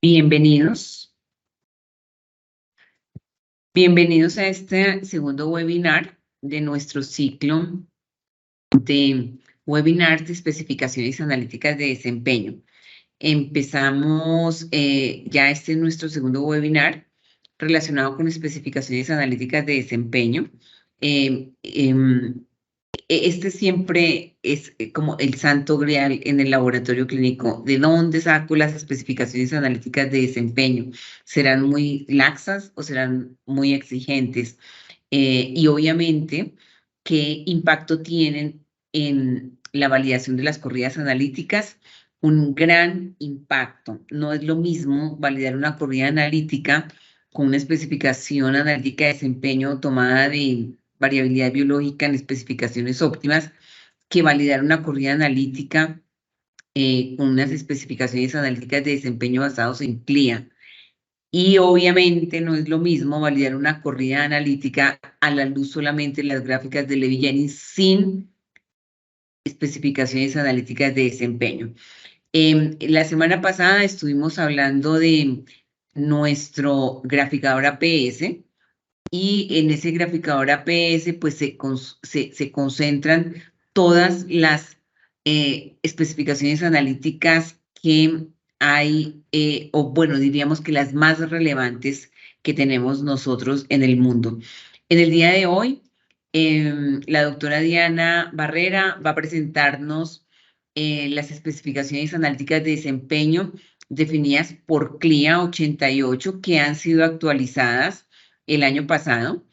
Bienvenidos. Bienvenidos a este segundo webinar de nuestro ciclo de webinars de especificaciones analíticas de desempeño. Empezamos ya este es nuestro segundo webinar relacionado con especificaciones analíticas de desempeño. Este siempre es como el santo grial en el laboratorio clínico. ¿De dónde saco las especificaciones analíticas de desempeño? ¿Serán muy laxas o serán muy exigentes? Y obviamente, ¿qué impacto tienen en la validación de las corridas analíticas? Un gran impacto. No es lo mismo validar una corrida analítica con una especificación analítica de desempeño tomada de variabilidad biológica en especificaciones óptimas que validar una corrida analítica con unas especificaciones analíticas de desempeño basados en CLIA. Y obviamente no es lo mismo validar una corrida analítica a la luz solamente de las gráficas de Levi-Jennings sin especificaciones analíticas de desempeño. La semana pasada estuvimos hablando de nuestro graficador APS, y en ese graficador APS pues se concentran todas las especificaciones analíticas que hay, o bueno, diríamos que las más relevantes que tenemos nosotros en el mundo. En el día de hoy, la doctora Diana Barrera va a presentarnos las especificaciones analíticas de desempeño definidas por CLIA 88 que han sido actualizadas el año pasado.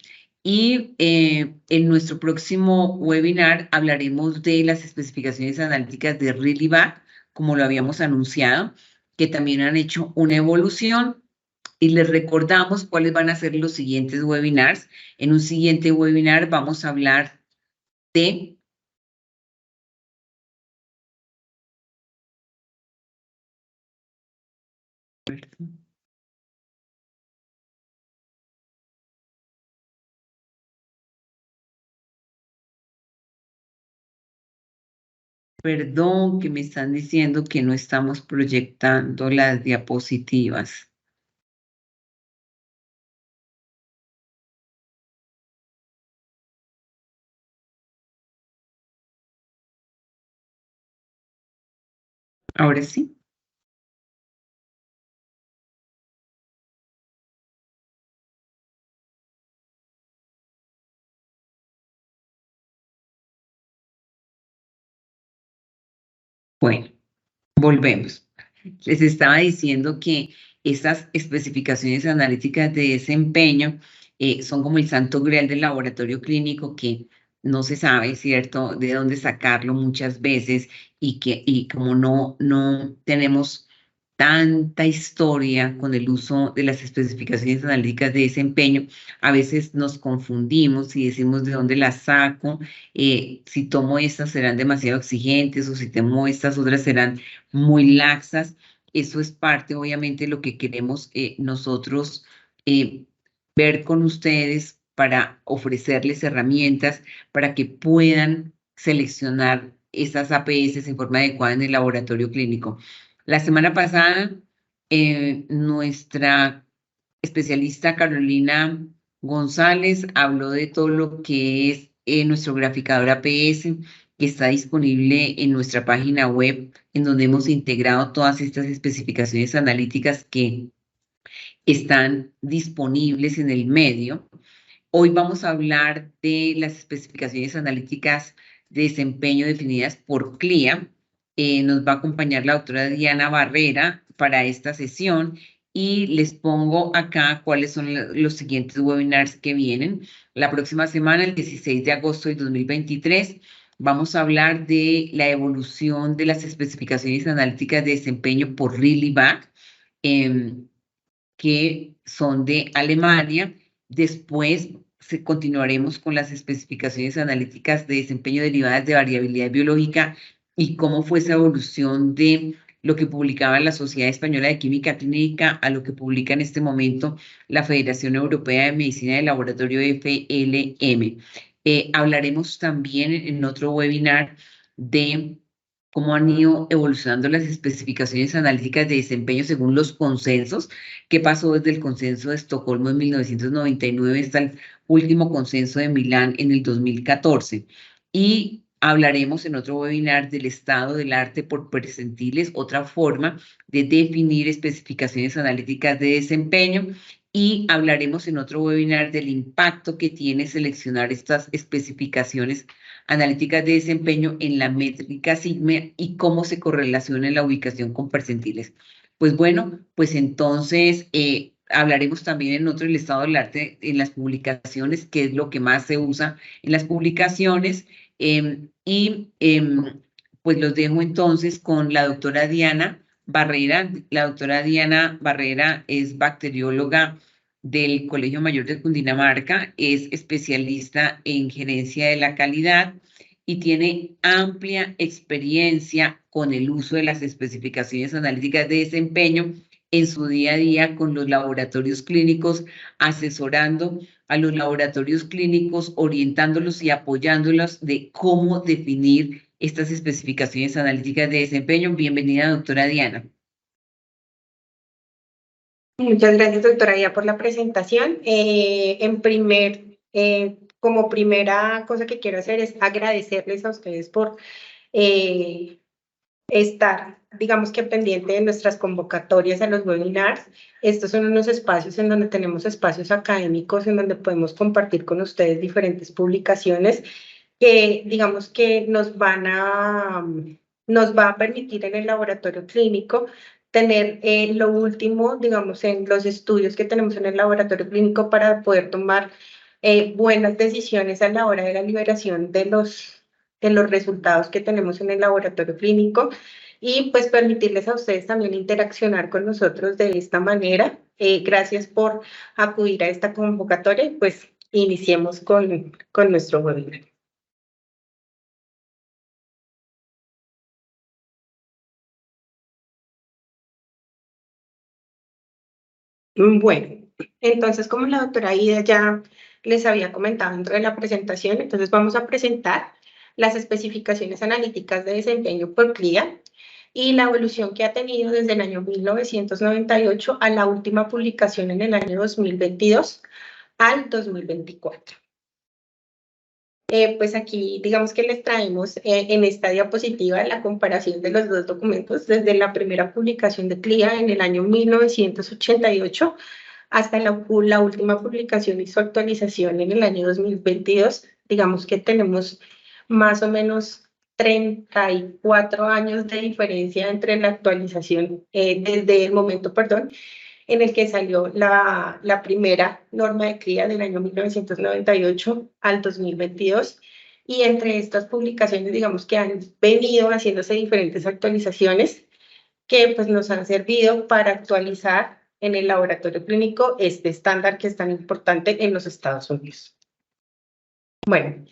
Y en nuestro próximo webinar hablaremos de las especificaciones analíticas de ReallyBack, como lo habíamos anunciado, que también han hecho una evolución. Y les recordamos cuáles van a ser los siguientes webinars. En un siguiente webinar vamos a hablar de... Perdón, que me están diciendo que no estamos proyectando las diapositivas. Ahora sí. Bueno, volvemos. Les estaba diciendo que estas especificaciones analíticas de desempeño son como el santo grial del laboratorio clínico que no se sabe, ¿cierto?, de dónde sacarlo muchas veces y como no tenemos tanta historia con el uso de las especificaciones analíticas de desempeño, a veces nos confundimos y decimos de dónde las saco, si tomo estas serán demasiado exigentes o si tomo estas otras serán muy laxas. Eso es parte, obviamente, de lo que queremos nosotros ver con ustedes para ofrecerles herramientas para que puedan seleccionar esas APS en forma adecuada en el laboratorio clínico. La semana pasada, nuestra especialista Carolina González habló de todo lo que es nuestro graficador APS, que está disponible en nuestra página web, en donde hemos integrado todas estas especificaciones analíticas que están disponibles en el medio. Hoy vamos a hablar de las especificaciones analíticas de desempeño definidas por CLIA. Nos va a acompañar la doctora Diana Barrera para esta sesión y les pongo acá cuáles son los siguientes webinars que vienen. La próxima semana, el 16 de agosto de 2023, vamos a hablar de la evolución de las especificaciones analíticas de desempeño por ReallyBack, que son de Alemania. Después continuaremos con las especificaciones analíticas de desempeño derivadas de variabilidad biológica y cómo fue esa evolución de lo que publicaba la Sociedad Española de Química Clínica a lo que publica en este momento la Federación Europea de Medicina de Laboratorio FLM. Hablaremos también en otro webinar de cómo han ido evolucionando las especificaciones analíticas de desempeño según los consensos, qué pasó desde el consenso de Estocolmo en 1999 hasta el último consenso de Milán en el 2014. Y hablaremos en otro webinar del estado del arte por percentiles, otra forma de definir especificaciones analíticas de desempeño. Y hablaremos en otro webinar del impacto que tiene seleccionar estas especificaciones analíticas de desempeño en la métrica sigma y cómo se correlaciona la ubicación con percentiles. Pues bueno, pues entonces hablaremos también en otro el estado del arte en las publicaciones, que es lo que más se usa en las publicaciones. Pues los dejo entonces con la doctora Diana Barrera. La doctora Diana Barrera es bacterióloga del Colegio Mayor de Cundinamarca, es especialista en gerencia de la calidad y tiene amplia experiencia con el uso de las especificaciones analíticas de desempeño en su día a día con los laboratorios clínicos, asesorando a los laboratorios clínicos, orientándolos y apoyándolos de cómo definir estas especificaciones analíticas de desempeño. Bienvenida, doctora Diana. Muchas gracias, doctora Dia, por la presentación. Como primera cosa que quiero hacer es agradecerles a ustedes por estar, digamos que pendiente de nuestras convocatorias a los webinars. Estos son unos espacios en donde tenemos espacios académicos, en donde podemos compartir con ustedes diferentes publicaciones que, digamos que nos va a permitir en el laboratorio clínico tener lo último, digamos, en los estudios que tenemos en el laboratorio clínico para poder tomar buenas decisiones a la hora de la liberación de los resultados que tenemos en el laboratorio clínico y pues permitirles a ustedes también interaccionar con nosotros de esta manera. Gracias por acudir a esta convocatoria y pues iniciemos con nuestro webinar. Bueno, entonces como la doctora Ida ya les había comentado dentro de la presentación, entonces vamos a presentar las especificaciones analíticas de desempeño por CLIA y la evolución que ha tenido desde el año 1998 a la última publicación en el año 2022 al 2024. Pues aquí digamos que les traemos en esta diapositiva la comparación de los dos documentos desde la primera publicación de CLIA en el año 1988 hasta la última publicación y su actualización en el año 2022. Digamos que tenemos más o menos 34 años de diferencia entre la actualización, desde el momento, perdón, en el que salió la primera norma de CLIA del año 1998 al 2022. Y entre estas publicaciones, digamos que han venido haciéndose diferentes actualizaciones que pues, nos han servido para actualizar en el laboratorio clínico este estándar que es tan importante en los Estados Unidos. Bueno,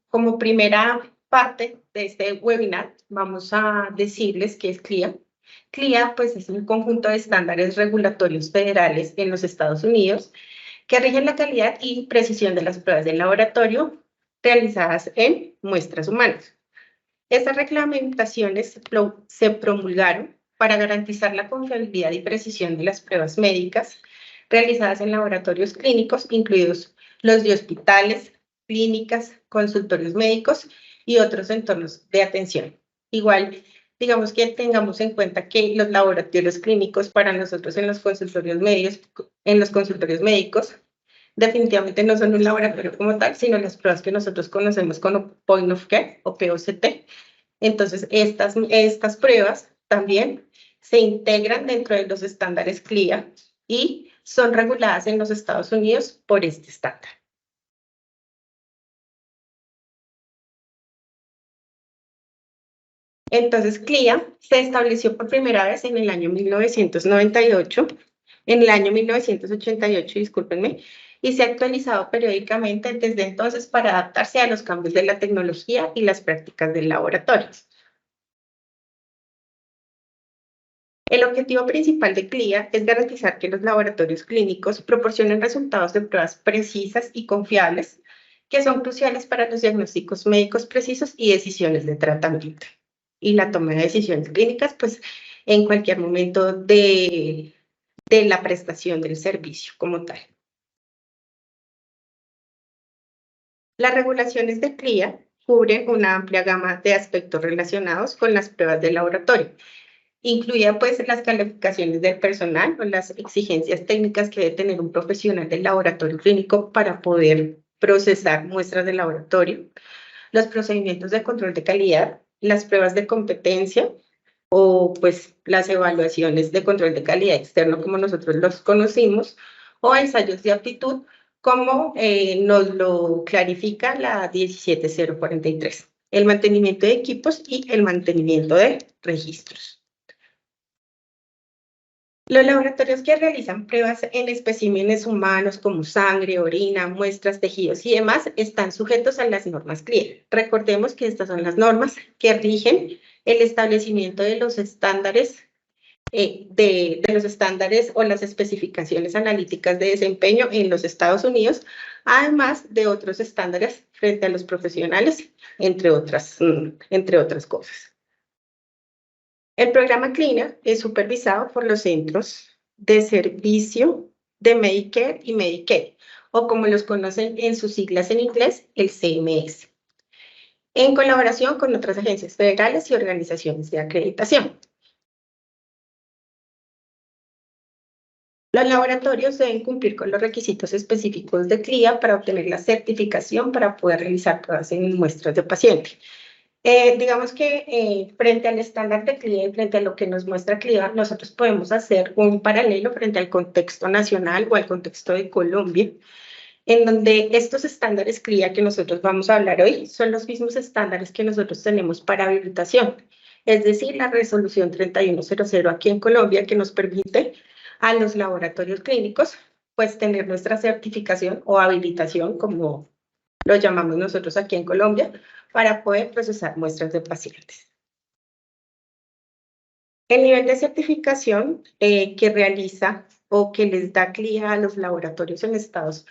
como primera parte de este webinar, vamos a decirles qué es CLIA. CLIA pues, es un conjunto de estándares regulatorios federales en los Estados Unidos que rigen la calidad y precisión de las pruebas de laboratorio realizadas en muestras humanas. Estas reglamentaciones se promulgaron para garantizar la confiabilidad y precisión de las pruebas médicas realizadas en laboratorios clínicos, incluidos los de hospitales, clínicas, consultorios médicos y otros entornos de atención. Igual, digamos que tengamos en cuenta que los laboratorios clínicos para nosotros en los consultorios médicos definitivamente no son un laboratorio como tal, sino las pruebas que nosotros conocemos como Point of Care o POCT. Entonces, estas pruebas también se integran dentro de los estándares CLIA y son reguladas en los Estados Unidos por este estándar. Entonces, CLIA se estableció por primera vez en el año 1998, en el año 1988, discúlpenme, y se ha actualizado periódicamente desde entonces para adaptarse a los cambios de la tecnología y las prácticas del laboratorio. El objetivo principal de CLIA es garantizar que los laboratorios clínicos proporcionen resultados de pruebas precisas y confiables que son cruciales para los diagnósticos médicos precisos y decisiones de tratamiento. y la toma de decisiones clínicas, pues en cualquier momento de la prestación del servicio como tal. Las regulaciones de CLIA cubren una amplia gama de aspectos relacionados con las pruebas de laboratorio. Incluía pues las calificaciones del personal o las exigencias técnicas que debe tener un profesional del laboratorio clínico para poder procesar muestras de laboratorio, los procedimientos de control de calidad, las pruebas de competencia o pues las evaluaciones de control de calidad externo como nosotros los conocimos, o ensayos de aptitud como nos lo clarifica la 17043, el mantenimiento de equipos y el mantenimiento de registros. Los laboratorios que realizan pruebas en especímenes humanos como sangre, orina, muestras, tejidos y demás están sujetos a las normas CLIA. Recordemos que estas son las normas que rigen el establecimiento de los estándares los estándares o las especificaciones analíticas de desempeño en los Estados Unidos, además de otros estándares frente a los profesionales, entre otras cosas. El programa CLINA es supervisado por los centros de servicio de Medicare y Medicaid, o como los conocen en sus siglas en inglés, el CMS, en colaboración con otras agencias federales y organizaciones de acreditación. Los laboratorios deben cumplir con los requisitos específicos de CLIA para obtener la certificación para poder realizar pruebas en muestras de paciente. Digamos que frente al estándar de CLIA y frente a lo que nos muestra CLIA, nosotros podemos hacer un paralelo frente al contexto nacional o al contexto de Colombia, en donde estos estándares CLIA que nosotros vamos a hablar hoy son los mismos estándares que nosotros tenemos para habilitación, es decir, la resolución 3100 aquí en Colombia que nos permite a los laboratorios clínicos pues tener nuestra certificación o habilitación, como lo llamamos nosotros aquí en Colombia, para poder procesar muestras de pacientes. El nivel de certificación que realiza o que les da CLIA a los laboratorios en Estados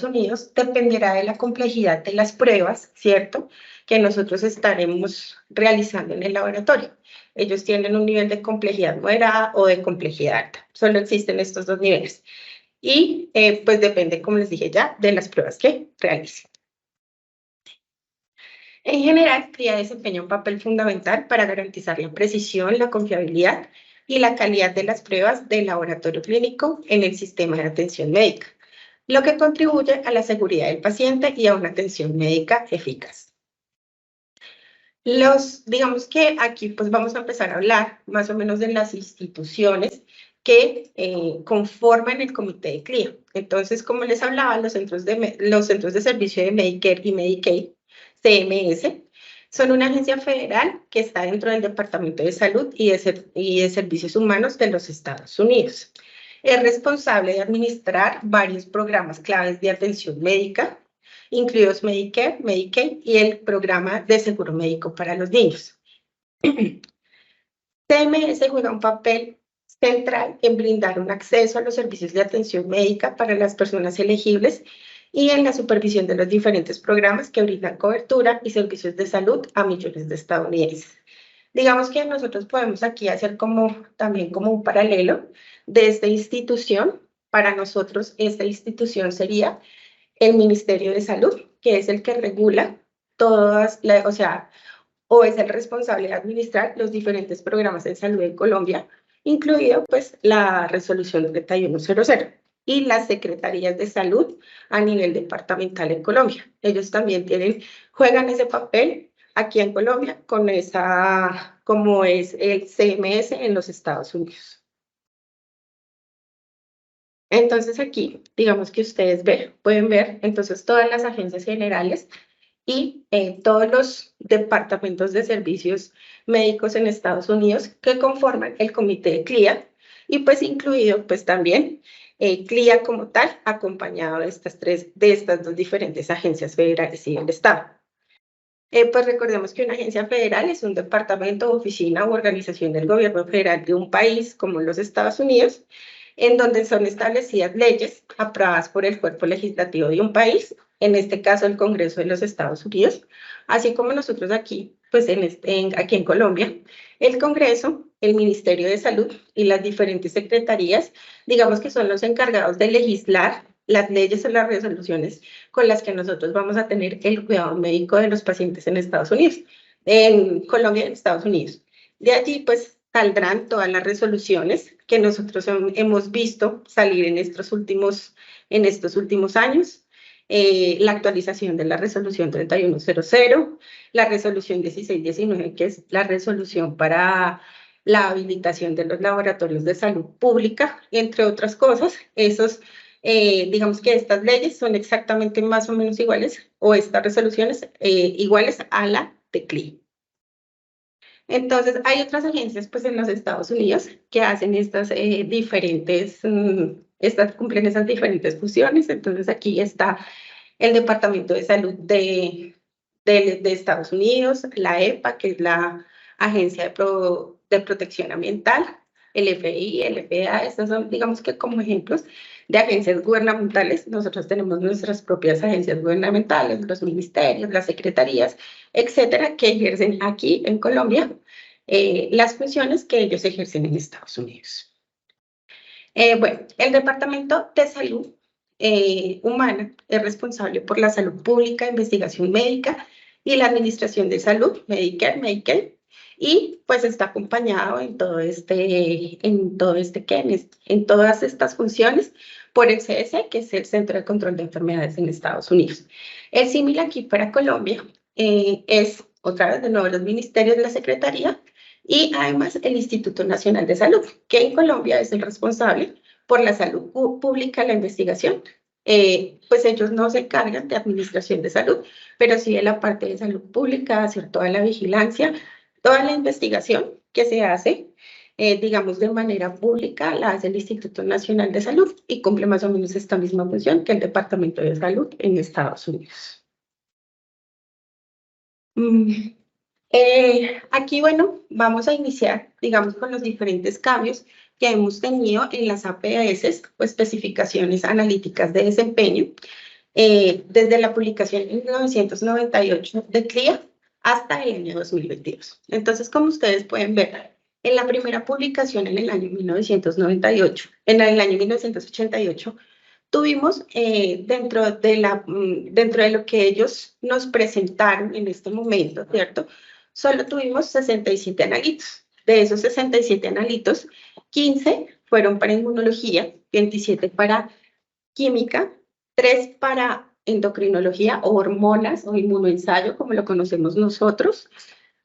Unidos dependerá de la complejidad de las pruebas, ¿cierto?, que nosotros estaremos realizando en el laboratorio. Ellos tienen un nivel de complejidad moderada o de complejidad alta. Solo existen estos dos niveles. Y pues depende, como les dije ya, de las pruebas que realicen. En general, CLIA desempeña un papel fundamental para garantizar la precisión, la confiabilidad y la calidad de las pruebas del laboratorio clínico en el sistema de atención médica, lo que contribuye a la seguridad del paciente y a una atención médica eficaz. Digamos que aquí pues vamos a empezar a hablar más o menos de las instituciones que conforman el comité de CLIA. Entonces, como les hablaba, los centros de servicio de Medicare y Medicaid, CMS, son una agencia federal que está dentro del Departamento de Salud y de Servicios Humanos de los Estados Unidos. Es responsable de administrar varios programas claves de atención médica, incluidos Medicare, Medicaid y el programa de seguro médico para los niños. CMS juega un papel central en brindar un acceso a los servicios de atención médica para las personas elegibles y en la supervisión de los diferentes programas que brindan cobertura y servicios de salud a millones de estadounidenses. Digamos que nosotros podemos aquí hacer también como un paralelo de esta institución. Para nosotros, esta institución sería el Ministerio de Salud, que es el que regula o es el responsable de administrar los diferentes programas de salud en Colombia, incluido pues la resolución 3100 y las secretarías de salud a nivel departamental en Colombia. Ellos también juegan ese papel aquí en Colombia como es el CMS en los Estados Unidos. Entonces aquí, digamos que ustedes pueden ver entonces todas las agencias generales y todos los departamentos de servicios médicos en Estados Unidos que conforman el comité de CLIA y pues incluido pues también CLIA como tal, acompañado de estas dos diferentes agencias federales y del Estado. Pues recordemos que una agencia federal es un departamento, oficina u organización del gobierno federal de un país como los Estados Unidos, en donde son establecidas leyes aprobadas por el cuerpo legislativo de un país, en este caso el Congreso de los Estados Unidos, así como nosotros aquí pues aquí en Colombia, el Congreso, el Ministerio de Salud y las diferentes secretarías, digamos que son los encargados de legislar las leyes o las resoluciones con las que nosotros vamos a tener el cuidado médico de los pacientes en Estados Unidos, en Colombia y en Estados Unidos. De allí, pues, saldrán todas las resoluciones que nosotros hemos visto salir en estos últimos años. La actualización de la resolución 3100, la resolución 1619, que es la resolución para la habilitación de los laboratorios de salud pública, entre otras cosas. Digamos que estas leyes son exactamente más o menos iguales, o estas resoluciones iguales a la de CLIA. Entonces, hay otras agencias pues en los Estados Unidos que hacen cumplen esas diferentes funciones. Entonces, aquí está el Departamento de Salud de Estados Unidos, la EPA, que es la Agencia de Protección Ambiental, el FBI, el FDA. Estos son, digamos que como ejemplos de agencias gubernamentales. Nosotros tenemos nuestras propias agencias gubernamentales, los ministerios, las secretarías, etcétera, que ejercen aquí en Colombia las funciones que ellos ejercen en Estados Unidos. Bueno, el Departamento de Salud Humana es responsable por la salud pública, investigación médica y la administración de salud, Medicare, y pues está acompañado en todas estas funciones por el CDC, que es el Centro de Control de Enfermedades en Estados Unidos. El símil aquí para Colombia es, otra vez de nuevo, los ministerios de la Secretaría y además el Instituto Nacional de Salud, que en Colombia es el responsable por la salud pública, la investigación. Pues ellos no se encargan de administración de salud, pero sí de la parte de salud pública, hacer toda la vigilancia, toda la investigación que se hace, digamos, de manera pública, la hace el Instituto Nacional de Salud y cumple más o menos esta misma función que el Departamento de Salud en Estados Unidos. Aquí, bueno, vamos a iniciar, digamos, con los diferentes cambios que hemos tenido en las APS, o especificaciones analíticas de desempeño, desde la publicación en 1998 de CLIA hasta el año 2022. Entonces, como ustedes pueden ver, en la primera publicación en el año 1988, tuvimos dentro de lo que ellos nos presentaron en este momento, ¿cierto? Solo tuvimos 67 analitos. De esos 67 analitos, 15 fueron para inmunología, 27 para química, 3 para endocrinología o hormonas o inmunoensayo, como lo conocemos nosotros,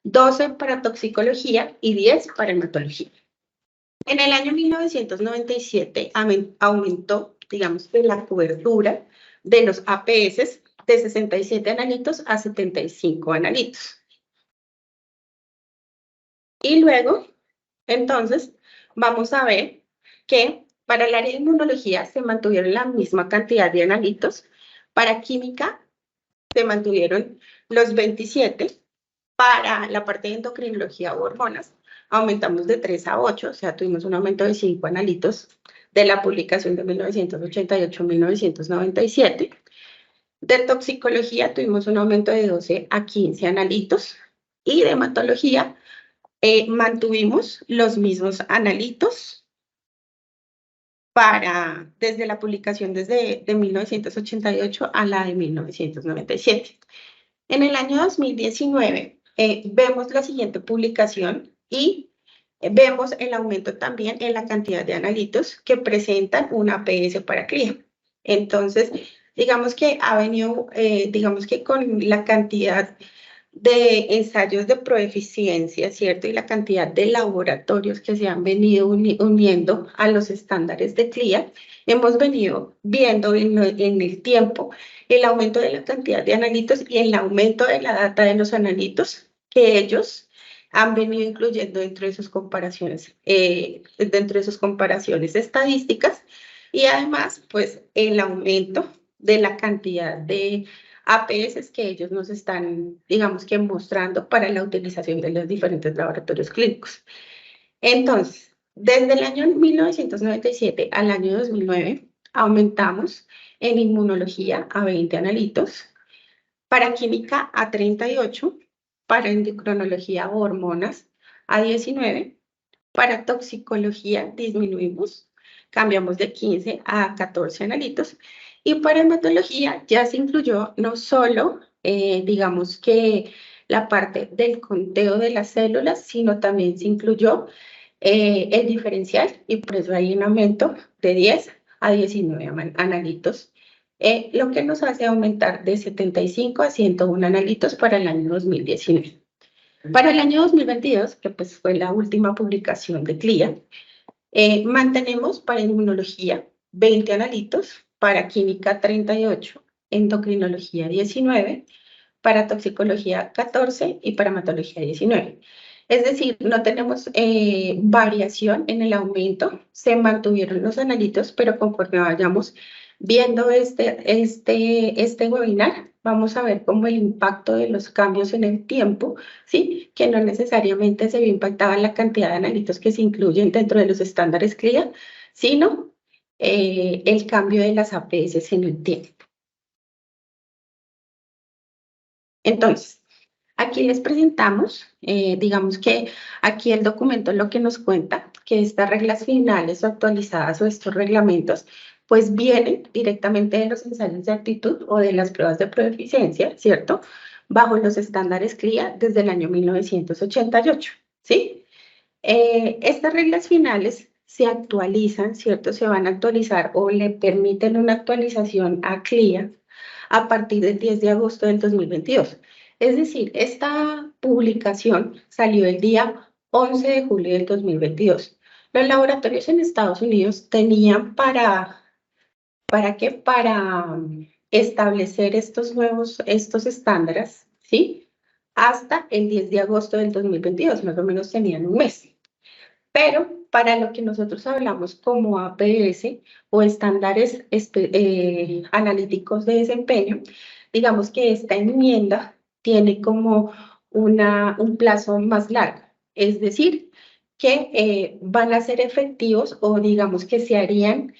12 para toxicología y 10 para hematología. En el año 1997 aumentó, digamos, la cobertura de los APS de 67 analitos a 75 analitos. Y luego, entonces, vamos a ver que para el área de inmunología se mantuvieron la misma cantidad de analitos. Para química se mantuvieron los 27. Para la parte de endocrinología o hormonas, aumentamos de 3 a 8, o sea, tuvimos un aumento de 5 analitos de la publicación de 1988 a 1997. De toxicología tuvimos un aumento de 12 a 15 analitos. Y de hematología mantuvimos los mismos analitos desde la publicación de 1988 a la de 1997. En el año 2019 vemos la siguiente publicación y vemos el aumento también en la cantidad de analitos que presentan una APS para CLIA. Entonces, digamos que ha venido, digamos que con la cantidad de ensayos de proeficiencia, ¿cierto? Y la cantidad de laboratorios que se han venido uniendo a los estándares de CLIA, hemos venido viendo en el tiempo el aumento de la cantidad de analitos y el aumento de la data de los analitos que ellos han venido incluyendo dentro de sus comparaciones, estadísticas, y además, pues, el aumento de la cantidad de APS que ellos nos están, digamos que mostrando para la utilización de los diferentes laboratorios clínicos. Entonces, desde el año 1997 al año 2009, aumentamos en inmunología a 20 analitos, para química a 38, para endocrinología o hormonas a 19, para toxicología disminuimos, cambiamos de 15 a 14 analitos, y para hematología ya se incluyó no solo, digamos que la parte del conteo de las células, sino también se incluyó el diferencial, y por eso hay un aumento de 10 a 19 analitos, lo que nos hace aumentar de 75 a 101 analitos para el año 2019. Para el año 2022, que pues fue la última publicación de CLIA, mantenemos para inmunología 20 analitos, para química 38, endocrinología 19, para toxicología 14 y para hematología 19. Es decir, no tenemos variación en el aumento, se mantuvieron los analitos, pero conforme vayamos viendo este webinar, vamos a ver cómo el impacto de los cambios en el tiempo, ¿sí? Que no necesariamente se ve impactada en la cantidad de analitos que se incluyen dentro de los estándares CLIA, sino el cambio de las APS en el tiempo. Entonces, aquí les presentamos, digamos que aquí el documento lo que nos cuenta, que estas reglas finales o actualizadas o estos reglamentos, pues vienen directamente de los ensayos de aptitud o de las pruebas de proficiencia, ¿cierto? Bajo los estándares CLIA desde el año 1988, ¿sí? Estas reglas finales se actualizan, ¿cierto? Se van a actualizar o le permiten una actualización a CLIA a partir del 10 de agosto del 2022. Es decir, esta publicación salió el día 11 de julio del 2022. Los laboratorios en Estados Unidos tenían ¿para qué? Para establecer estos estándares, ¿sí? Hasta el 10 de agosto del 2022, más o menos tenían un mes. Pero para lo que nosotros hablamos como APS o estándares analíticos de desempeño, digamos que esta enmienda tiene como un plazo más largo. Es decir, que van a ser efectivos o digamos que se harían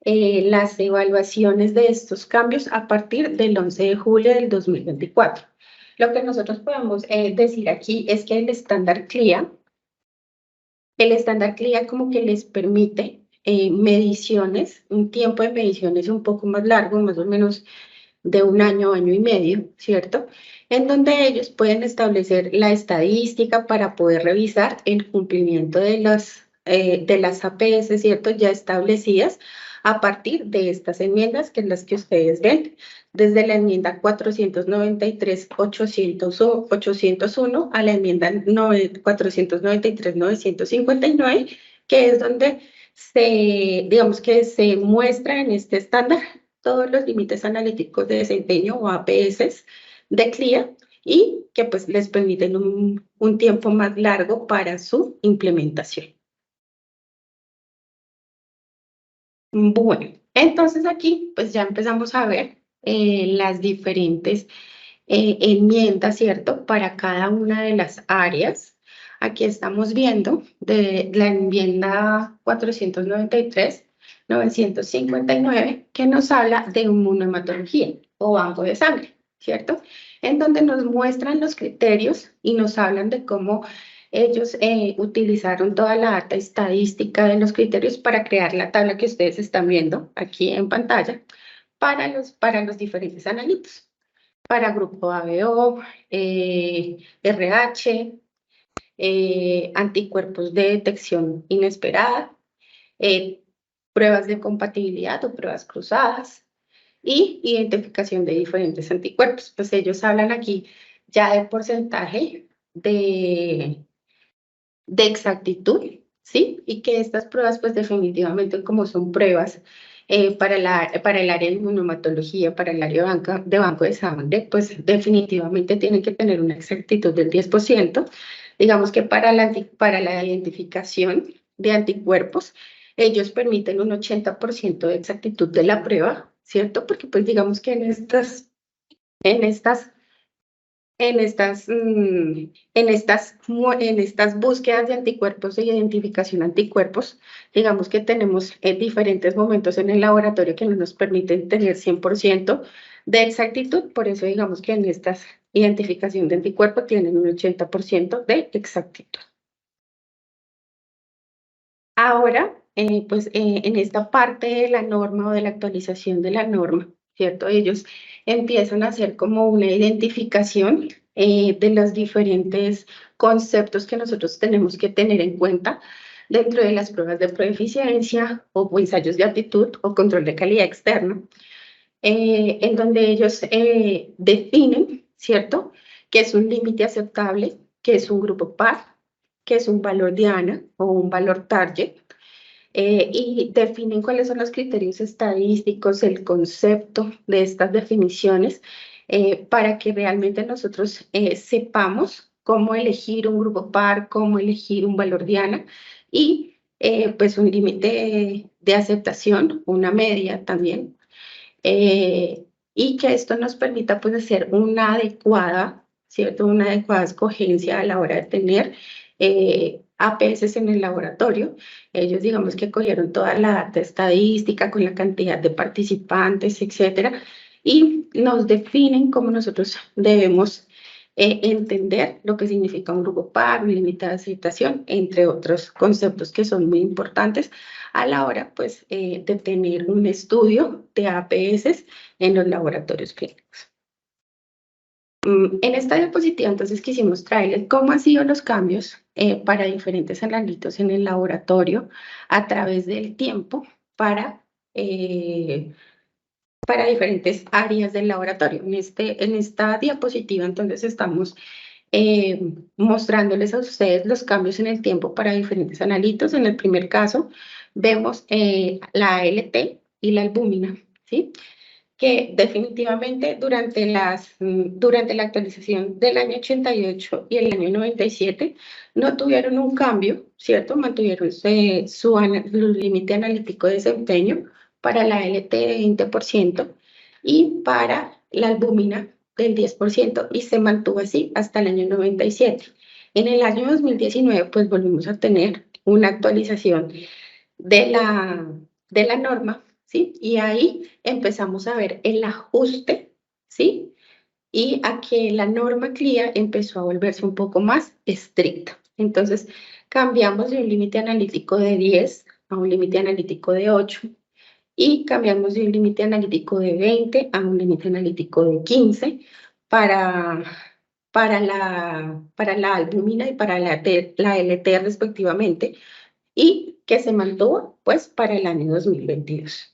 las evaluaciones de estos cambios a partir del 11 de julio del 2024. Lo que nosotros podemos decir aquí es que el estándar CLIA como que les permite mediciones, un tiempo de mediciones un poco más largo, más o menos de un año, año y medio, ¿cierto? En donde ellos pueden establecer la estadística para poder revisar el cumplimiento de las APS, ¿cierto? Ya establecidas a partir de estas enmiendas, que es las que ustedes ven, desde la enmienda 493-801 a la enmienda 493-959, que es donde digamos que se muestra en este estándar todos los límites analíticos de desempeño o APS de CLIA y que pues les permiten un tiempo más largo para su implementación. Bueno, entonces aquí pues ya empezamos a ver las diferentes enmiendas, ¿cierto? Para cada una de las áreas. Aquí estamos viendo de la enmienda 493-959, que nos habla de inmunohematología o banco de sangre, ¿cierto? En donde nos muestran los criterios y nos hablan de cómo ellos utilizaron toda la data estadística de los criterios para crear la tabla que ustedes están viendo aquí en pantalla para los diferentes analitos. Para grupo ABO, RH, anticuerpos de detección inesperada, pruebas de compatibilidad o pruebas cruzadas y identificación de diferentes anticuerpos. Pues ellos hablan aquí ya de porcentaje de exactitud, ¿sí? Y que estas pruebas, pues definitivamente como son pruebas para el área de inmunohematología, para el área de banco de sangre, pues definitivamente tienen que tener una exactitud del 10%. Digamos que para la identificación de anticuerpos, ellos permiten un 80% de exactitud de la prueba, ¿cierto? Porque pues digamos que en estas búsquedas de anticuerpos e identificación de anticuerpos, digamos que tenemos diferentes momentos en el laboratorio que no nos permiten tener 100% de exactitud, por eso digamos que en estas identificación de anticuerpo tienen un 80% de exactitud. Ahora, pues en esta parte de la norma o de la actualización de la norma, ¿cierto? Ellos empiezan a hacer como una identificación de los diferentes conceptos que nosotros tenemos que tener en cuenta dentro de las pruebas de proeficiencia o ensayos de aptitud o control de calidad externa, en donde ellos definen, ¿cierto?, qué es un límite aceptable, qué es un grupo par, qué es un valor diana o un valor target, y definen cuáles son los criterios estadísticos, el concepto de estas definiciones, para que realmente nosotros sepamos cómo elegir un grupo par, cómo elegir un valor diana y pues un límite de aceptación, una media también, y que esto nos permita pues hacer una adecuada, ¿cierto? Una adecuada escogencia a la hora de tener APS en el laboratorio. Ellos digamos que cogieron toda la data estadística con la cantidad de participantes, etcétera, y nos definen cómo nosotros debemos entender lo que significa un grupo par, un límite de aceptación, entre otros conceptos que son muy importantes a la hora pues, de tener un estudio de APS en los laboratorios clínicos. En esta diapositiva entonces quisimos traerles cómo han sido los cambios para diferentes analitos en el laboratorio a través del tiempo para diferentes áreas del laboratorio. En esta diapositiva entonces estamos mostrándoles a ustedes los cambios en el tiempo para diferentes analitos. En el primer caso vemos la ALT y la albúmina, ¿sí?, que definitivamente durante la actualización del año 88 y el año 97 no tuvieron un cambio, ¿cierto? Mantuvieron su límite analítico de desempeño para la ALT de 20% y para la albúmina del 10%, y se mantuvo así hasta el año 97. En el año 2019, pues volvimos a tener una actualización de la norma, ¿sí? Y ahí empezamos a ver el ajuste, ¿sí? Y a que la norma CLIA empezó a volverse un poco más estricta. Entonces, cambiamos de un límite analítico de 10 a un límite analítico de 8, y cambiamos de un límite analítico de 20 a un límite analítico de 15 para la albúmina y para la LT respectivamente, y que se mantuvo pues para el año 2022.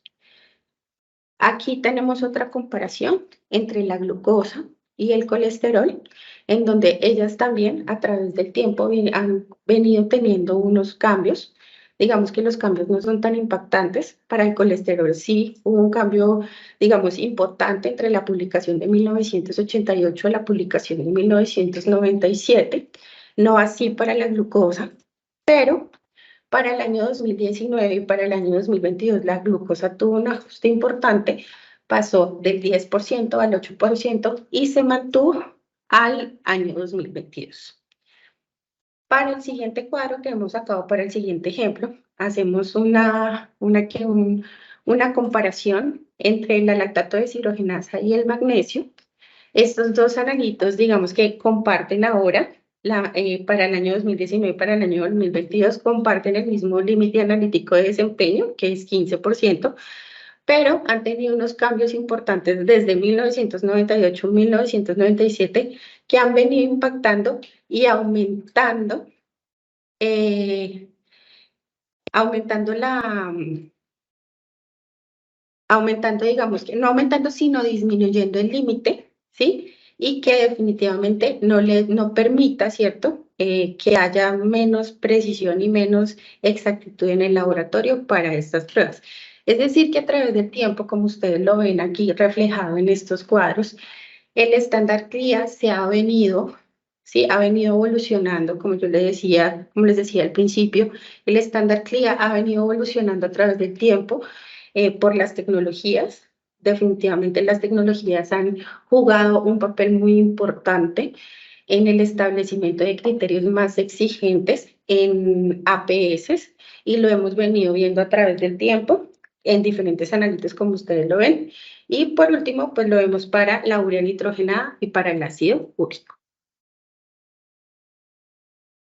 Aquí tenemos otra comparación entre la glucosa y el colesterol, en donde ellas también a través del tiempo han venido teniendo unos cambios. Digamos que los cambios no son tan impactantes. Para el colesterol sí hubo un cambio, digamos, importante entre la publicación de 1988 a la publicación de 1997, no así para la glucosa, pero para el año 2019 y para el año 2022 la glucosa tuvo un ajuste importante, pasó del 10% al 8% y se mantuvo al año 2022. Para el siguiente cuadro que hemos sacado para el siguiente ejemplo, hacemos una comparación entre la lactato deshidrogenasa y el magnesio. Estos dos analitos, digamos que comparten ahora, para el año 2019 y para el año 2022, comparten el mismo límite analítico de desempeño, que es 15%, pero han tenido unos cambios importantes desde 1998 1997 que han venido impactando y aumentando digamos que no aumentando, sino disminuyendo el límite, ¿sí? Y que definitivamente no permita, ¿cierto?, que haya menos precisión y menos exactitud en el laboratorio para estas pruebas. Es decir, que a través del tiempo, como ustedes lo ven aquí reflejado en estos cuadros, el estándar CLIA ha venido evolucionando, como les decía al principio, el estándar CLIA ha venido evolucionando a través del tiempo por las tecnologías. Definitivamente las tecnologías han jugado un papel muy importante en el establecimiento de criterios más exigentes en APS, y lo hemos venido viendo a través del tiempo. en diferentes analitos como ustedes lo ven. Y por último, pues lo vemos para la urea nitrogenada y para el ácido úrico.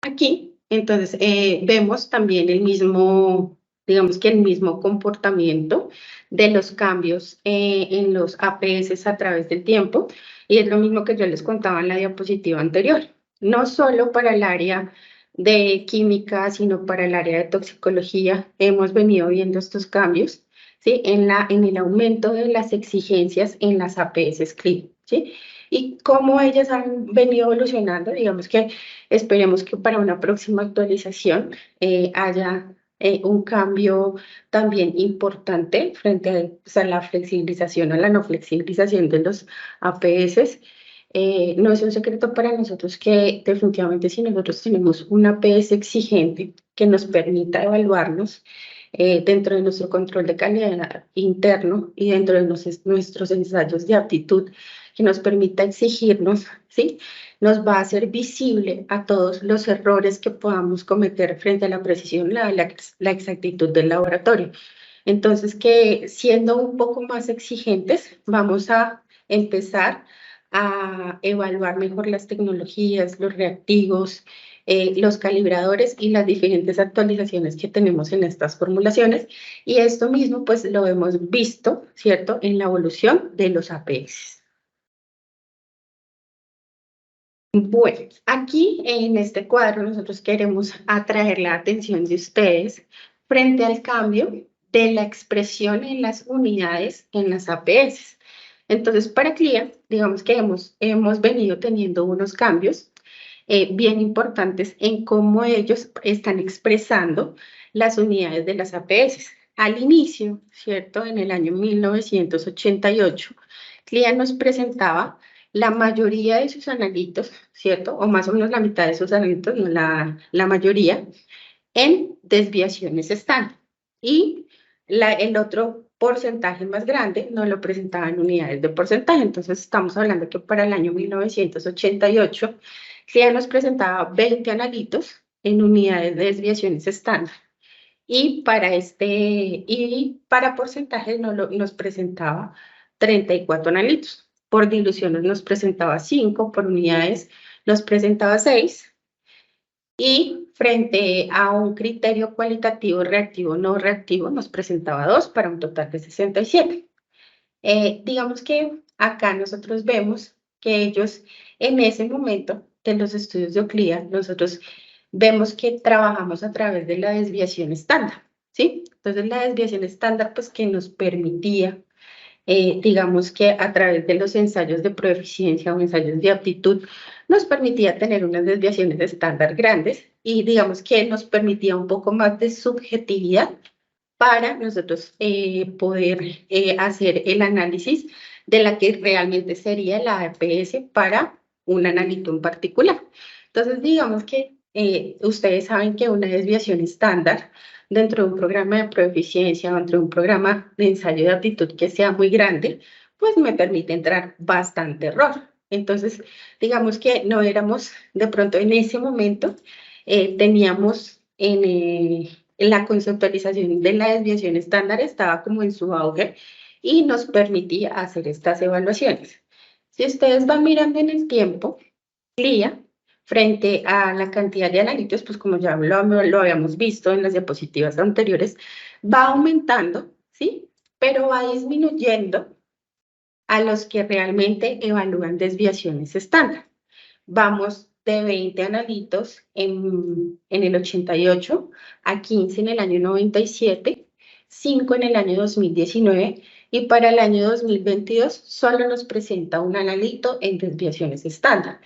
Aquí, entonces, vemos también el mismo, digamos que el mismo comportamiento de los cambios en los APS a través del tiempo, y es lo mismo que yo les contaba en la diapositiva anterior. No solo para el área de química, sino para el área de toxicología, hemos venido viendo estos cambios, ¿sí? En el aumento de las exigencias en las APS CLIA, ¿sí? Y cómo ellas han venido evolucionando, digamos que esperemos que para una próxima actualización haya un cambio también importante frente a, pues, a la flexibilización o la no flexibilización de los APS. No es un secreto para nosotros que definitivamente si nosotros tenemos un APS exigente que nos permita evaluarnos dentro de nuestro control de calidad interno y dentro de nuestros ensayos de aptitud, que nos permita exigirnos, ¿sí? Nos va a hacer visible a todos los errores que podamos cometer frente a la precisión, la exactitud del laboratorio. Entonces, que siendo un poco más exigentes, vamos a empezar a evaluar mejor las tecnologías, los reactivos, los calibradores y las diferentes actualizaciones que tenemos en estas formulaciones. Y esto mismo, pues, lo hemos visto, ¿cierto?, en la evolución de los APS. Bueno, aquí en este cuadro nosotros queremos atraer la atención de ustedes frente al cambio de la expresión en las unidades en las APS. Entonces, para CLIA, digamos que hemos venido teniendo unos cambios bien importantes en cómo ellos están expresando las unidades de las APS. Al inicio, ¿cierto? En el año 1988, CLIA nos presentaba la mayoría de sus analitos, ¿cierto? O más o menos la mitad de sus analitos, no la mayoría, en desviaciones estándar. Y el otro porcentaje más grande nos lo presentaba en unidades de porcentaje. Entonces, estamos hablando que para el año 1988, CLIA nos presentaba 20 analitos en unidades de desviaciones estándar. Y para porcentajes nos presentaba 34 analitos. Por diluciones nos presentaba 5, por unidades nos presentaba 6. Y frente a un criterio cualitativo reactivo no reactivo nos presentaba 2 para un total de 67. Digamos que acá nosotros vemos que ellos en ese momento de los estudios de Euclida, nosotros vemos que trabajamos a través de la desviación estándar, ¿sí? Entonces la desviación estándar pues que nos permitía, digamos que a través de los ensayos de proeficiencia o ensayos de aptitud, nos permitía tener unas desviaciones estándar grandes y digamos que nos permitía un poco más de subjetividad para nosotros poder hacer el análisis de la que realmente sería la APS para un analito en particular. Entonces, digamos que ustedes saben que una desviación estándar dentro de un programa de proeficiencia o dentro de un programa de ensayo de aptitud que sea muy grande, pues me permite entrar bastante error. Entonces, digamos que no éramos, de pronto en ese momento, teníamos en la conceptualización de la desviación estándar estaba como en su auge y nos permitía hacer estas evaluaciones. Si ustedes van mirando en el tiempo, CLIA, frente a la cantidad de analitos, pues como ya lo habíamos visto en las diapositivas anteriores, va aumentando, ¿sí? Pero va disminuyendo a los que realmente evalúan desviaciones estándar. Vamos de 20 analitos en el 88 a 15 en el año 97, 5 en el año 2019 y para el año 2022 solo nos presenta un analito en desviaciones estándar.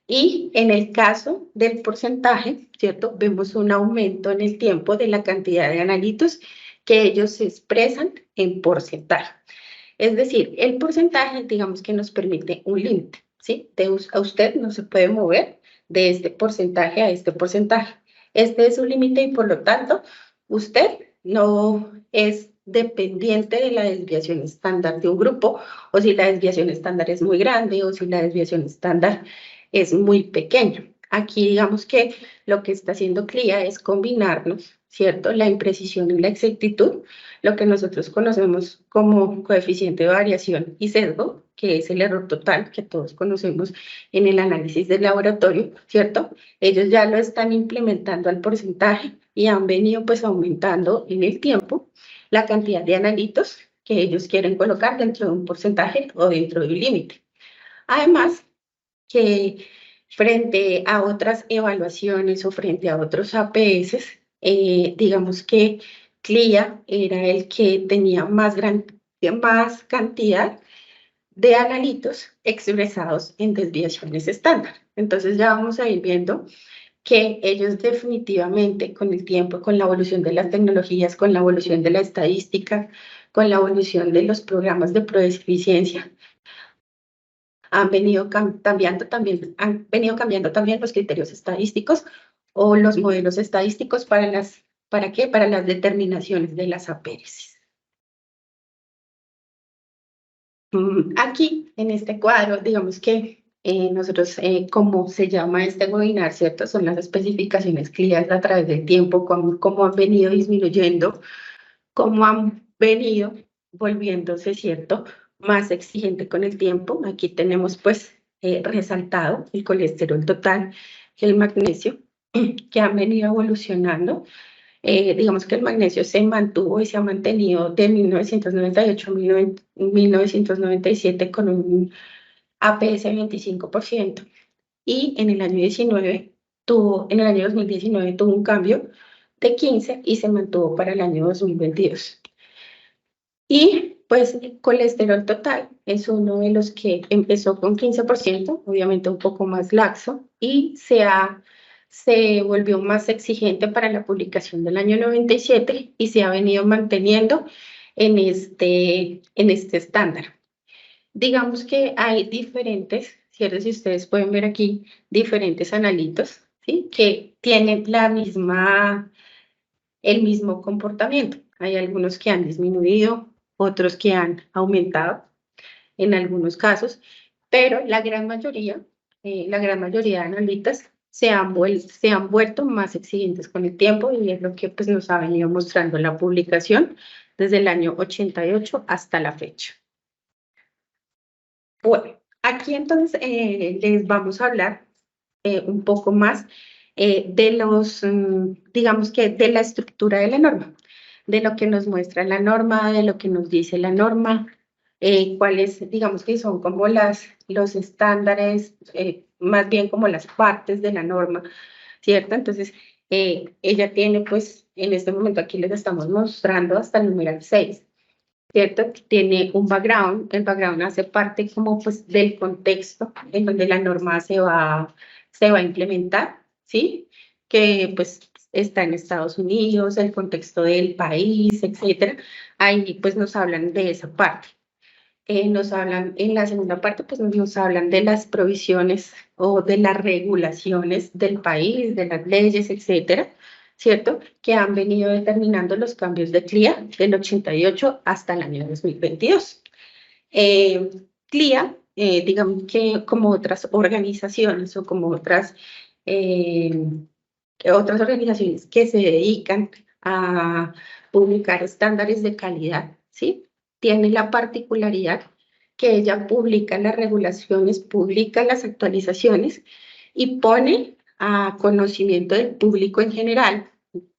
Y en el caso del porcentaje, ¿cierto? Vemos un aumento en el tiempo de la cantidad de analitos que ellos se expresan en porcentaje. Es decir, el porcentaje, digamos que nos permite un límite, ¿sí? A usted no se puede mover de este porcentaje a este porcentaje. Este es un límite y por lo tanto, usted no es dependiente de la desviación estándar de un grupo o si la desviación estándar es muy grande o si la desviación estándar es muy pequeña. Aquí digamos que lo que está haciendo CLIA es combinarnos, ¿cierto? La imprecisión y la exactitud, lo que nosotros conocemos como coeficiente de variación y sesgo, que es el error total que todos conocemos en el análisis del laboratorio, ¿cierto? Ellos ya lo están implementando al porcentaje y han venido pues aumentando en el tiempo la cantidad de analitos que ellos quieren colocar dentro de un porcentaje o dentro de un límite. Además, que frente a otras evaluaciones o frente a otros APS, digamos que CLIA era el que tenía más cantidad de analitos expresados en desviaciones estándar. Entonces ya vamos a ir viendo que ellos definitivamente con el tiempo, con la evolución de las tecnologías, con la evolución de la estadística, con la evolución de los programas de prueba de eficiencia, han venido cambiando también los criterios estadísticos o los modelos estadísticos ¿para qué? Para las determinaciones de las APS. Aquí, en este cuadro, digamos que nosotros, como se llama este webinar, ¿cierto? Son las especificaciones CLIA a través del tiempo, cómo han venido disminuyendo, cómo han venido volviéndose, ¿cierto?, más exigente con el tiempo. Aquí tenemos, pues, resaltado el colesterol total y el magnesio, que han venido evolucionando. Digamos que el magnesio se mantuvo y se ha mantenido de 1998 a 1997 con un APS de 25%. Y en el año 2019 tuvo un cambio de 15 y se mantuvo para el año 2022. Y pues el colesterol total es uno de los que empezó con 15%, obviamente un poco más laxo, y se volvió más exigente para la publicación del año 97 y se ha venido manteniendo en este estándar. Digamos que hay diferentes, ¿cierto? Si ustedes pueden ver aquí, diferentes analitos, ¿sí? Que tienen el mismo comportamiento. Hay algunos que han disminuido, otros que han aumentado en algunos casos, pero la gran mayoría de analistas se han vuelto más exigentes con el tiempo y es lo que pues, nos ha venido mostrando la publicación desde el año 88 hasta la fecha. Bueno, aquí entonces les vamos a hablar un poco más de digamos que de la estructura de la norma, de lo que nos muestra la norma, de lo que nos dice la norma, cuáles, digamos que son como los estándares, más bien como las partes de la norma, ¿cierto? Entonces, ella tiene, pues, en este momento aquí les estamos mostrando hasta el numeral 6, ¿cierto? Tiene un background, el background hace parte como pues del contexto en donde la norma se va a implementar, ¿sí? Que pues está en Estados Unidos, el contexto del país, etcétera. Ahí pues nos hablan de esa parte. Nos hablan, en la segunda parte, pues nos hablan de las provisiones o de las regulaciones del país, de las leyes, etcétera, ¿cierto? Que han venido determinando los cambios de CLIA del 88 hasta el año 2022. CLIA, digamos que como otras organizaciones o como otras organizaciones que se dedican a publicar estándares de calidad, ¿sí? Tiene la particularidad que ella publica las regulaciones, publica las actualizaciones y pone a conocimiento del público en general,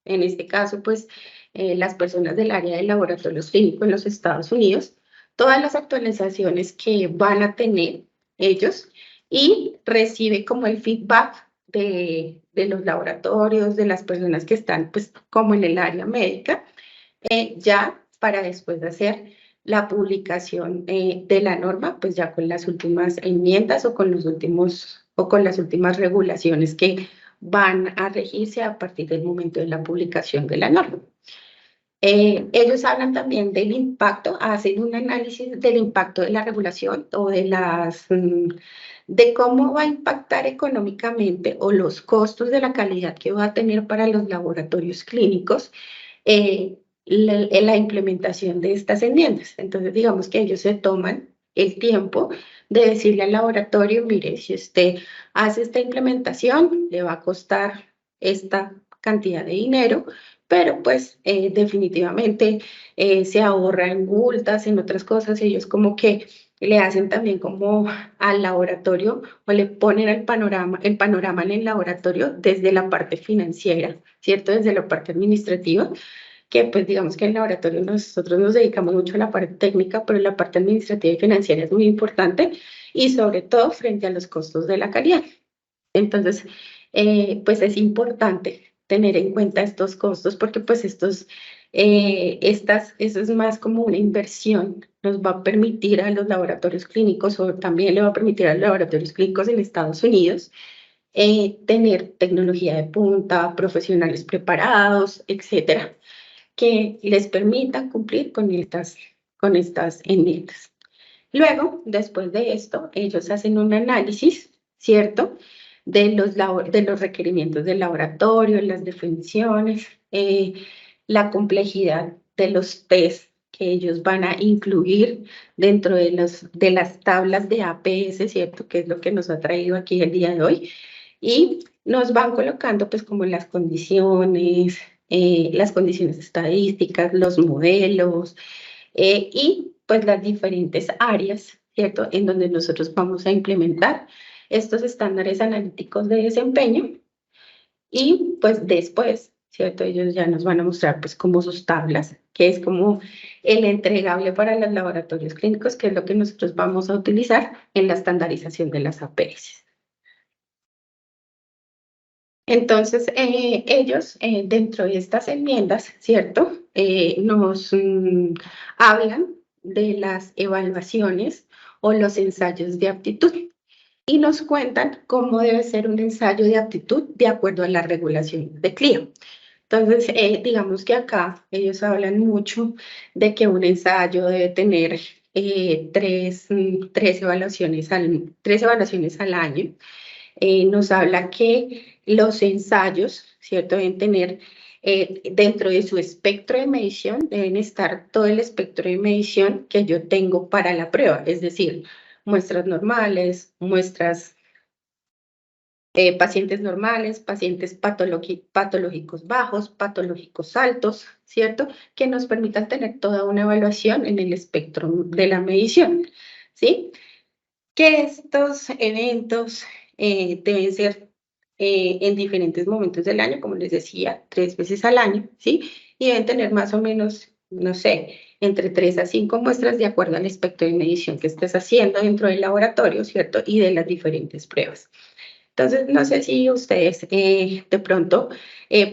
en este caso, pues, las personas del área de laboratorios clínicos en los Estados Unidos, todas las actualizaciones que van a tener ellos y recibe como el feedback de los laboratorios, de las personas que están, pues, como en el área médica, ya para después de hacer la publicación de la norma, pues ya con las últimas enmiendas o con las últimas regulaciones que van a regirse a partir del momento de la publicación de la norma. Ellos hablan también del impacto, hacen un análisis del impacto de la regulación o de cómo va a impactar económicamente o los costos de la calidad que va a tener para los laboratorios clínicos la implementación de estas enmiendas. Entonces, digamos que ellos se toman el tiempo de decirle al laboratorio, mire, si usted hace esta implementación, le va a costar esta cantidad de dinero, pero pues definitivamente se ahorra en multas, en otras cosas. Ellos como que le hacen también como al laboratorio o le ponen el panorama en el laboratorio desde la parte financiera, ¿cierto? Desde la parte administrativa, que pues digamos que en el laboratorio nosotros nos dedicamos mucho a la parte técnica, pero la parte administrativa y financiera es muy importante y sobre todo frente a los costos de la calidad. Entonces, pues es importante tener en cuenta estos costos porque pues eso es más como una inversión, nos va a permitir a los laboratorios clínicos o también le va a permitir a los laboratorios clínicos en Estados Unidos tener tecnología de punta, profesionales preparados, etcétera, que les permita cumplir con estas metas. Luego, después de esto, ellos hacen un análisis, ¿cierto? De los requerimientos del laboratorio, las definiciones, la complejidad de los test que ellos van a incluir dentro de las tablas de APS, ¿cierto? Que es lo que nos ha traído aquí el día de hoy. Y nos van colocando pues como las condiciones estadísticas, los modelos, y pues las diferentes áreas, ¿cierto? En donde nosotros vamos a implementar estos estándares analíticos de desempeño y pues después, ¿cierto? Ellos ya nos van a mostrar pues como sus tablas, que es como el entregable para los laboratorios clínicos, que es lo que nosotros vamos a utilizar en la estandarización de las APS. Entonces, ellos dentro de estas enmiendas, ¿cierto? Nos hablan de las evaluaciones o los ensayos de aptitud y nos cuentan cómo debe ser un ensayo de aptitud de acuerdo a la regulación de CLIA. Entonces, digamos que acá ellos hablan mucho de que un ensayo debe tener tres evaluaciones al año. Nos habla que los ensayos, ¿cierto? Deben tener dentro de su espectro de medición, deben estar todo el espectro de medición que yo tengo para la prueba, es decir, muestras normales, muestras pacientes normales, pacientes patológicos bajos, patológicos altos, ¿cierto? Que nos permitan tener toda una evaluación en el espectro de la medición, ¿sí? Que estos eventos deben ser en diferentes momentos del año, como les decía, 3 veces al año, ¿sí? Y deben tener más o menos, no sé, entre 3 a 5 muestras de acuerdo al espectro de medición que estés haciendo dentro del laboratorio, ¿cierto? Y de las diferentes pruebas. Entonces, no sé si ustedes de pronto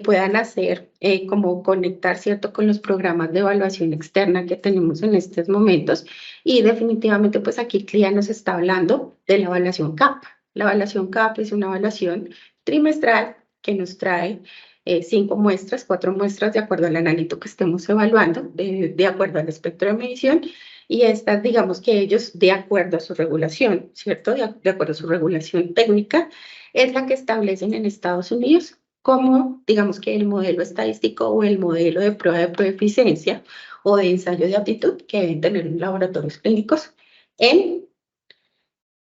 puedan hacer como conectar, ¿cierto?, con los programas de evaluación externa que tenemos en estos momentos. Y definitivamente, pues aquí CLIA nos está hablando de la evaluación CAP. La evaluación CAP es una evaluación trimestral que nos trae 5 muestras, 4 muestras de acuerdo al analito que estemos evaluando, de acuerdo al espectro de medición. Y estas, digamos que ellos, de acuerdo a su regulación, ¿cierto? De acuerdo a su regulación técnica, es la que establecen en Estados Unidos como, digamos que el modelo estadístico o el modelo de prueba de proeficiencia o de ensayo de aptitud que deben tener en laboratorios clínicos en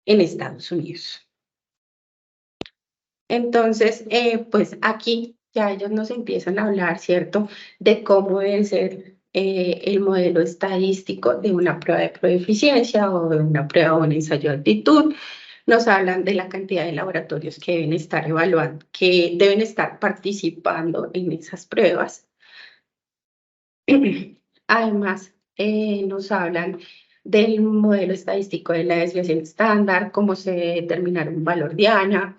Estados Unidos. Entonces, pues aquí ya ellos nos empiezan a hablar, ¿cierto?, de cómo debe ser el modelo estadístico de una prueba de proeficiencia o de una prueba o un ensayo de aptitud. Nos hablan de la cantidad de laboratorios que deben estar evaluando, que deben estar participando en esas pruebas. Además, nos hablan del modelo estadístico de la desviación estándar, cómo se debe determinar un valor diana,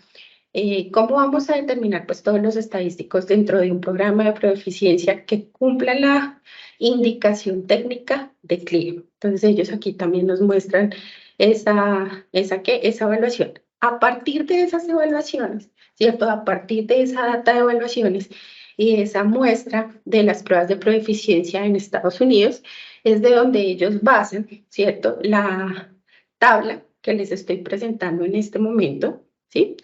cómo vamos a determinar pues todos los estadísticos dentro de un programa de proeficiencia que cumpla la indicación técnica de CLIA. Entonces ellos aquí también nos muestran esa evaluación. A partir de esas evaluaciones, ¿cierto? A partir de esa data de evaluaciones y esa muestra de las pruebas de proeficiencia en Estados Unidos, es de donde ellos basan, ¿cierto?, la tabla que les estoy presentando en este momento, ¿sí?,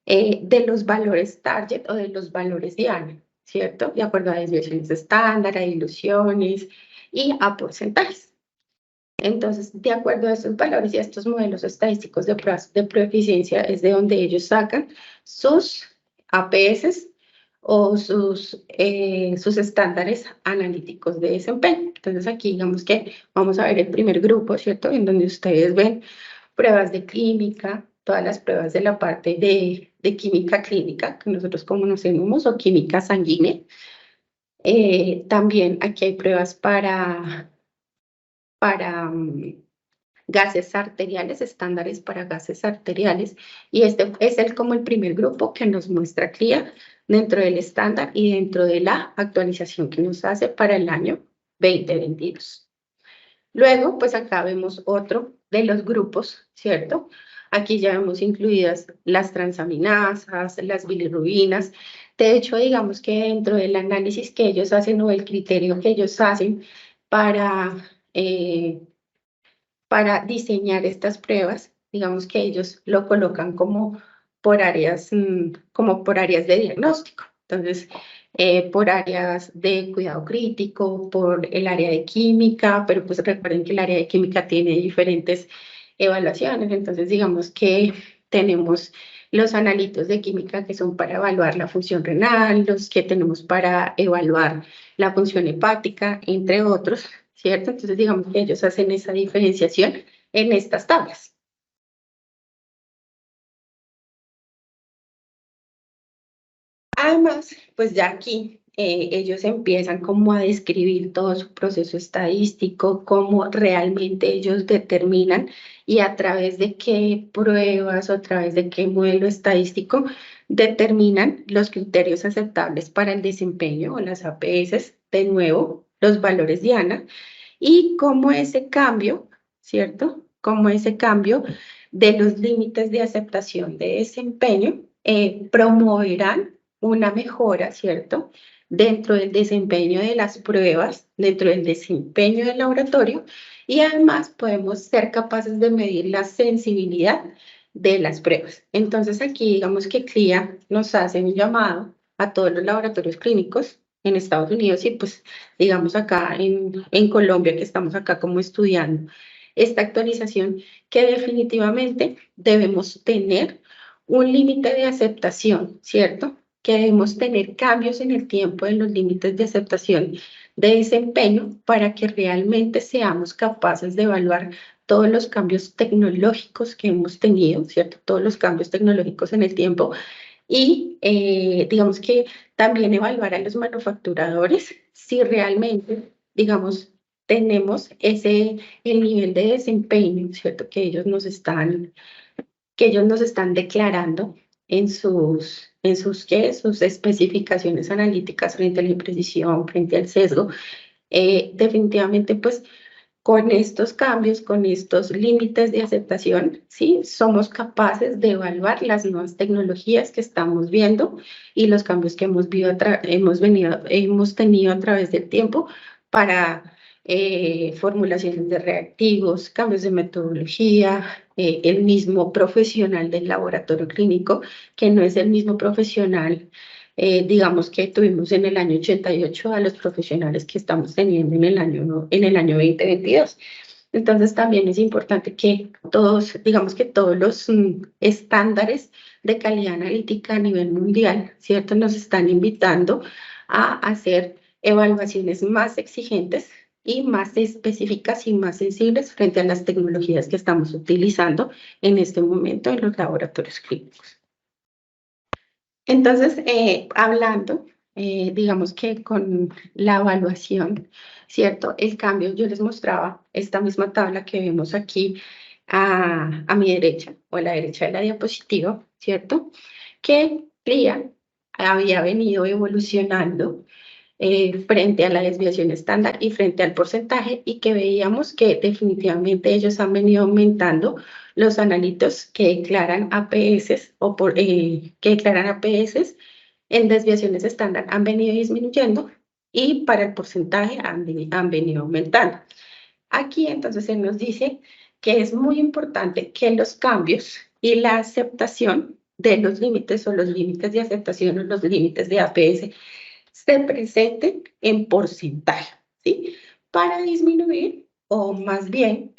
de los valores target o de los valores diana, ¿cierto? De acuerdo a desviaciones estándar, a ilusiones y a porcentajes. Entonces, de acuerdo a estos valores y a estos modelos estadísticos de pruebas de proeficiencia, es de donde ellos sacan sus APS o sus estándares analíticos de desempeño. Entonces aquí digamos que vamos a ver el primer grupo, ¿cierto? En donde ustedes ven pruebas de química, todas las pruebas de la parte de química clínica, que nosotros conocemos, o química sanguínea. También aquí hay pruebas para gases arteriales, estándares para gases arteriales, y este es como el primer grupo que nos muestra CLIA dentro del estándar y dentro de la actualización que nos hace para el año 2022. Luego, pues acá vemos otro de los grupos, ¿cierto? Aquí ya vemos incluidas las transaminasas, las bilirrubinas. De hecho, digamos que dentro del análisis que ellos hacen o el criterio que ellos hacen para diseñar estas pruebas, digamos que ellos lo colocan como por áreas, como por áreas de diagnóstico. Entonces, por áreas de cuidado crítico, por el área de química, pero pues recuerden que el área de química tiene diferentes evaluaciones. Entonces, digamos que tenemos los analitos de química que son para evaluar la función renal, los que tenemos para evaluar la función hepática, entre otros, ¿cierto? Entonces, digamos que ellos hacen esa diferenciación en estas tablas. Además, pues ya aquí ellos empiezan como a describir todo su proceso estadístico, cómo realmente ellos determinan y a través de qué pruebas o a través de qué modelo estadístico determinan los criterios aceptables para el desempeño o las APS, de nuevo, los valores Diana, y cómo ese cambio, ¿cierto? Cómo ese cambio de los límites de aceptación de desempeño promoverán una mejora, ¿cierto? Dentro del desempeño de las pruebas, dentro del desempeño del laboratorio, y además podemos ser capaces de medir la sensibilidad de las pruebas. Entonces aquí digamos que CLIA nos hace un llamado a todos los laboratorios clínicos en Estados Unidos y pues digamos acá en Colombia, que estamos acá como estudiando esta actualización, que definitivamente debemos tener un límite de aceptación, ¿cierto? Que debemos tener cambios en el tiempo en los límites de aceptación de desempeño para que realmente seamos capaces de evaluar todos los cambios tecnológicos que hemos tenido, ¿cierto? Todos los cambios tecnológicos en el tiempo y digamos que también evaluar a los manufacturadores si realmente, digamos, tenemos el nivel de desempeño, ¿cierto? Que ellos nos están declarando en sus especificaciones analíticas frente a la imprecisión, frente al sesgo. Definitivamente, pues, con estos cambios, con estos límites de aceptación, ¿sí? Somos capaces de evaluar las nuevas tecnologías que estamos viendo y los cambios que hemos tenido a través del tiempo para formulaciones de reactivos, cambios de metodología, el mismo profesional del laboratorio clínico, que no es el mismo profesional digamos que tuvimos en el año 88 a los profesionales que estamos teniendo en el año 2022. Entonces también es importante que todos, digamos que todos los estándares de calidad analítica a nivel mundial, ¿cierto? Nos están invitando a hacer evaluaciones más exigentes y más específicas y más sensibles frente a las tecnologías que estamos utilizando en este momento en los laboratorios clínicos. Entonces, hablando, digamos que con la evaluación, ¿cierto? El cambio, yo les mostraba esta misma tabla que vemos aquí a mi derecha o a la derecha de la diapositiva, ¿cierto? Que CLIA había venido evolucionando frente a la desviación estándar y frente al porcentaje y que veíamos que definitivamente ellos han venido aumentando los analitos que declaran APS que declaran APS en desviaciones estándar han venido disminuyendo y para el porcentaje han venido aumentando. Aquí entonces se nos dice que es muy importante que los cambios y la aceptación de los límites o los límites de aceptación o los límites de APS se presenten en porcentaje, ¿sí? Para disminuir o más bien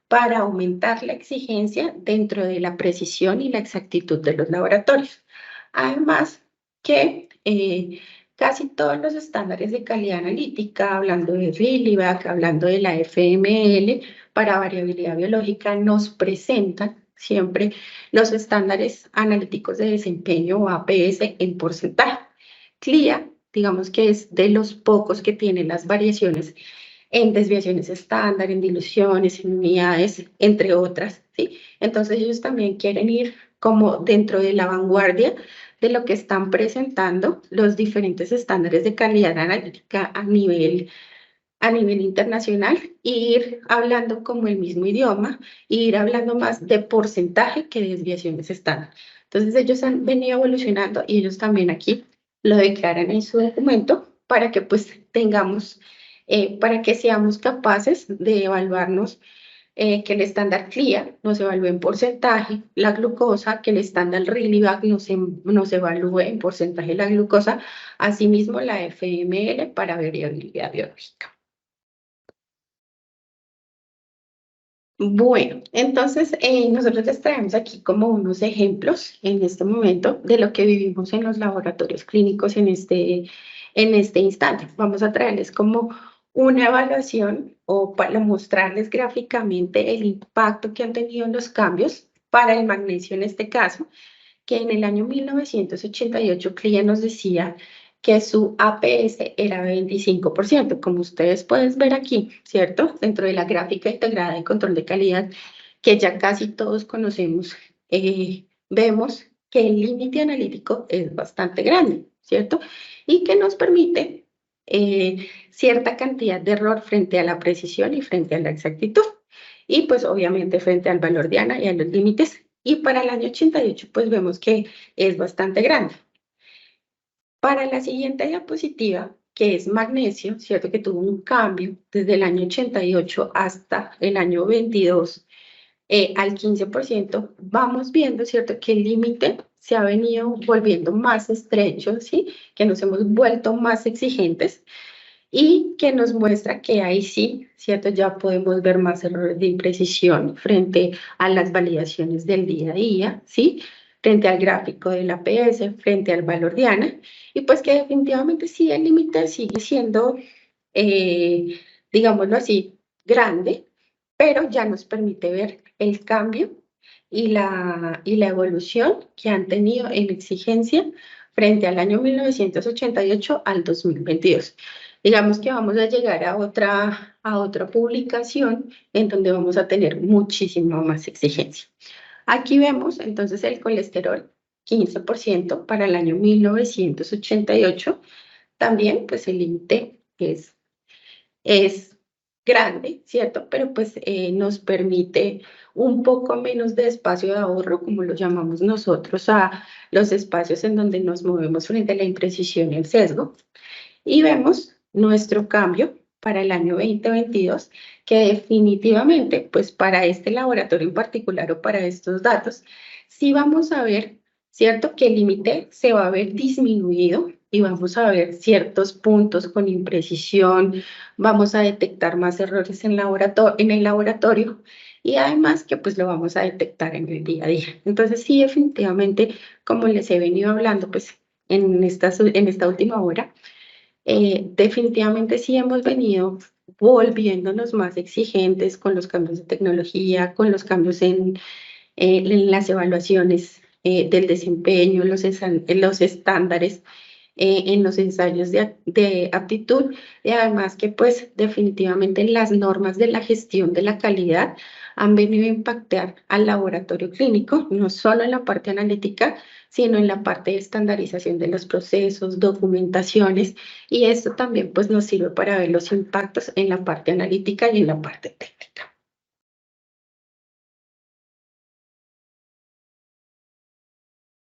para aumentar la exigencia dentro de la precisión y la exactitud de los laboratorios. Además, que casi todos los estándares de calidad analítica, hablando de RILIVAC, hablando de la FML, para variabilidad biológica, nos presentan siempre los estándares analíticos de desempeño o APS en porcentaje. CLIA, digamos que es de los pocos que tienen las variaciones en desviaciones estándar, en diluciones, en unidades, entre otras, ¿sí? Entonces ellos también quieren ir como dentro de la vanguardia de lo que están presentando los diferentes estándares de calidad analítica a nivel internacional, e ir hablando como el mismo idioma, e ir hablando más de porcentaje que de desviaciones estándar. Entonces ellos han venido evolucionando y ellos también aquí lo declaran en su documento para que pues tengamos, para que seamos capaces de evaluarnos, que el estándar CLIA nos evalúe en porcentaje la glucosa, que el estándar RILIVAC nos evalúe en porcentaje la glucosa, asimismo la FML para variabilidad biológica. Bueno, entonces nosotros les traemos aquí como unos ejemplos en este momento de lo que vivimos en los laboratorios clínicos en este instante. Vamos a traerles como una evaluación o para mostrarles gráficamente el impacto que han tenido los cambios para el magnesio en este caso, que en el año 1988 CLIA nos decía que su APS era 25%, como ustedes pueden ver aquí, ¿cierto? Dentro de la gráfica integrada de control de calidad, que ya casi todos conocemos, vemos que el límite analítico es bastante grande, ¿cierto? Y que nos permite cierta cantidad de error frente a la precisión y frente a la exactitud. Y pues obviamente frente al valor de ANA y a los límites. Y para el año 88 pues vemos que es bastante grande. Para la siguiente diapositiva, que es magnesio, ¿cierto? Que tuvo un cambio desde el año 88 hasta el año 22 al 15%, vamos viendo, ¿cierto? Que el límite se ha venido volviendo más estrecho, ¿sí? Que nos hemos vuelto más exigentes y que nos muestra que ahí sí, ¿cierto? Ya podemos ver más errores de imprecisión frente a las validaciones del día a día, ¿sí? Frente al gráfico del APS, frente al valor de ANA, y pues que definitivamente sí el límite sigue siendo, digámoslo así, grande, pero ya nos permite ver el cambio y la evolución que han tenido en exigencia frente al año 1988 al 2022. Digamos que vamos a llegar a otra publicación en donde vamos a tener muchísima más exigencia. Aquí vemos entonces el colesterol 15% para el año 1988. También pues el límite es grande, ¿cierto? Pero pues nos permite un poco menos de espacio de ahorro, como lo llamamos nosotros, a los espacios en donde nos movemos frente a la imprecisión y el sesgo. Y vemos nuestro cambio para el año 2022, que definitivamente, pues para este laboratorio en particular o para estos datos, sí vamos a ver, ¿cierto? Que el límite se va a ver disminuido y vamos a ver ciertos puntos con imprecisión, vamos a detectar más errores en el laboratorio y además que pues lo vamos a detectar en el día a día. Entonces sí, definitivamente, como les he venido hablando, pues en esta última hora, definitivamente sí hemos venido volviéndonos más exigentes con los cambios de tecnología, con los cambios en las evaluaciones del desempeño, los estándares, en los ensayos de aptitud, y además que pues definitivamente las normas de la gestión de la calidad han venido a impactar al laboratorio clínico, no solo en la parte analítica, sino en la parte de estandarización de los procesos, documentaciones, y esto también pues nos sirve para ver los impactos en la parte analítica y en la parte técnica.